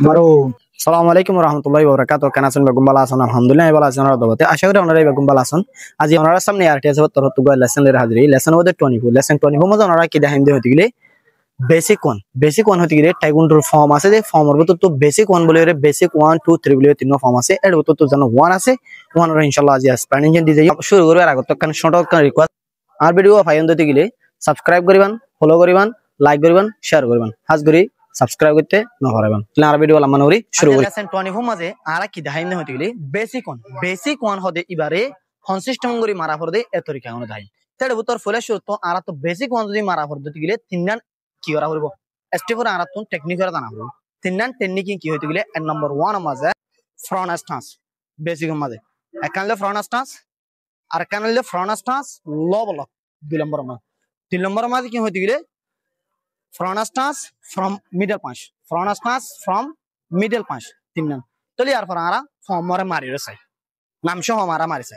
Baru, Assalamualaikum warahmatullahi wabarakatuh. Karena sun bagum balasan, alhamdulillah balasan orang doa. Asyik orang orang bagum balasan. Aji orang orang samne arti asal terus tugas lesson lera hadiri. Lesson wada 24. Lesson 24 mazan orang kita hindi hoti gile. Basic one. Basic one hoti gile. Taekwondo form ase de form और तो basic one बोले रे basic 1 2 3 बोले तीनों form ase. Add वो तो जानो 1 ase. 1 और इंशाल्लाह आज explanation दी जाइए. शुरू करो यार आगो तो कन short का request. आर वीडियो फाइल होती गile. Subscribe करिबान, follow करिबान, like करिबान, share करिबान. हाज करी subscribe করতে না পারবেন তাহলে আর ভিডিও লামানো করি শুরু করি লেসন 24 মাঝে আরা কি দেখাই না হতে গেলে বেসিক ওয়ান হদে ইবারে কনসিস্টেন্ট করে মারা পড়ে এ তরিকা কোন দেখাই তেড়ে উত্তর ফলে তো আরা তো বেসিক ওয়ান যদি মারা পড়ে দিতে গেলে তিনজন কি করা করব স্টেপর আরা তো টেকনিক করে জানা করব তিনজন টেকনিক কি হতে গেলে নাম্বার 1 মাঝে ফ্রন্ট স্টান্স বেসিক মাঝে একানলে ফ্রন্ট স্টান্স আর কানলে ফ্রন্ট স্টান্স লো ব্লক 2 নম্বর মাঝে 3 নম্বর মাঝে কি হতে গেলে front stance from middle punch front stance from middle punch তিনজন তো লিয়ার পর আরা ফর্ম মরে মারি রসাই নাম সহ মারা মারিছে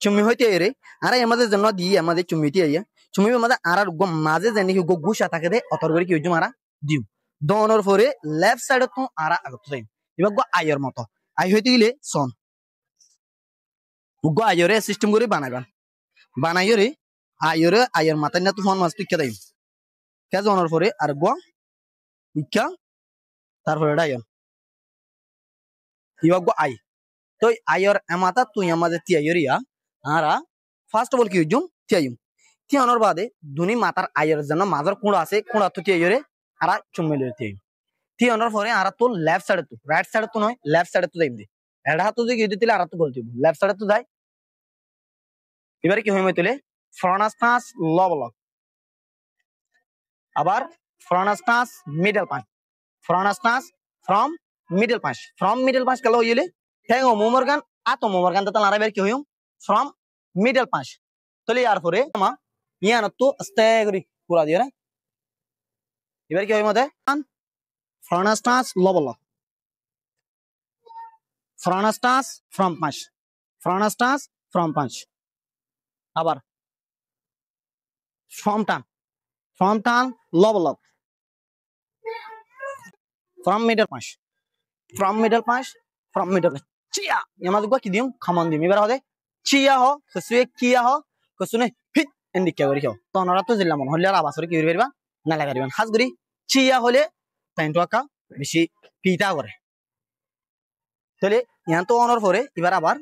তুমি হইতে এরে আরে আমাদের জন্য দি আমাদের চুমিটি আইয়া চুমি আমাদের আরার গো মাঝে জানি গো গুছা থাকে দে অতর করে কি হইছে মারা দিউ দনর পরে লেফট সাইড তো আরা আগত যাই এবার গো আইয়ের মতো আই হইতে গেলে সন গো আইয়রে সিস্টেম করে বানাইরে আইয়ের মাথায় না তো ফোন মাছ পিকে দেই কেজ অনার পরে আর গো ইকা তারপরে ডায়ন ইবা গো আই তো আইয়র এমাতা তুই আমাদের তিয়াইরিয়া আরা ফার্স্ট অফ অল কি জুম তিয়ানোর বাদে দুনি মাতার আইয়র জন্য মাজার কোড়া আছে কোড়া তো তিয়াইরে আরা চুম্মেলে তিয়ানোর পরে আরা তো লেফট সাইডে তো রাইট সাইডে তো নয় লেফট সাইডে তো যাইবে এডা তো যে গিয়ে দিলে আরা তো গলতি লেফট সাইডে তো যাই এবারে কি হইমে তুলে ফ্রন্ট স্টান্স লো ব্লক আবার front stance middle punch front stance from middle punch কলো হইলে ঠ্যাং ও মোমরগান আতো মোমরগান তো লারা বের কি হইম from middle punch তলে আর পরে আমা ইয়ান তো আস্তে করে পুরা দিও না এবার কি হইম মতে front stance low block front stance from punch আবার from turn low block from middle punch chia yamad go kidium khamon dim ebar hode chia ho khusue kia ho kusune hit endike gori ho to nara to jilla mon holle ar abasore ki beriba na laga diban khas gori chia hole tainto aka beshi pita gore tole yan to honor pore ebar abar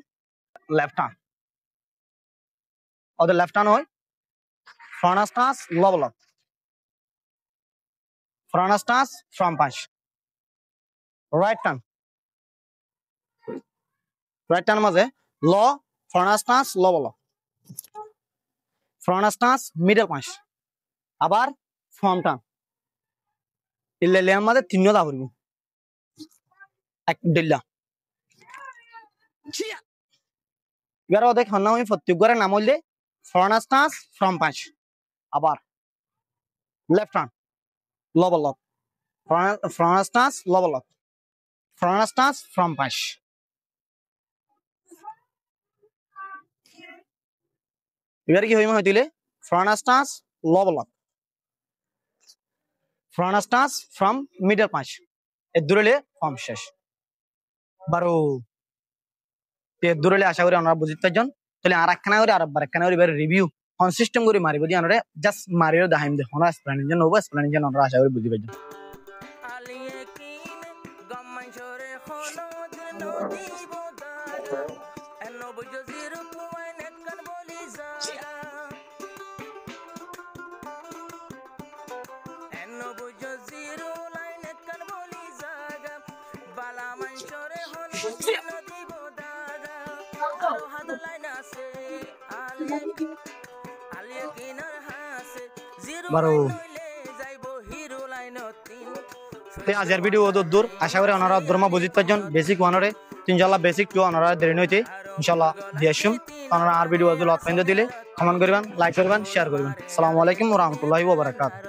left hand or the left hand hoy front stance low block front stance from punch right turn মাঝে লো front stance low block front stance middle punch আবার from turn ইল্লে আমাদের তিনটা দা করব এক দিল্লা এবার দেখ হন্না আমি প্রত্যেকবারে নাম হইলে front stance from punch আবার left turn low block front stance low block front stance from punch এবার কি হইম হইতিলে front stance low block front stance from middle punch এ দূরেলে ফর্ম শেষ বারো তে দূরেলে আশা করি আমরা বুঝিতে পারজন তাহলে আর একখানা করে আর একখানা করে এবার রিভিউ কনসিস্টেন্ট করে মারিব দি আমরা জাস্ট মারিও দেখাইম দে হনা এক্সপ্লেনেশন হবে এক্সপ্লেনেশন আমরা আশা করি বুঝি পারজন বারো আজের ভিডিও দূর আশা করি ওনারা দূরমা বুঝিত পারজন বেসিক ওয়ানরে ইনশাআল্লাহ বেসিক টু ওনারা দেরি নইতে ইনশাআল্লাহ দিয়েছুম আপনারা আর ভিডিও যদি লত দিলে কমেন্ট করবেন লাইক করবেন শেয়ার করবেন আসসালামু আলাইকুম ওয়া রাহমাতুল্লাহি ওয়া বারাকাতুহু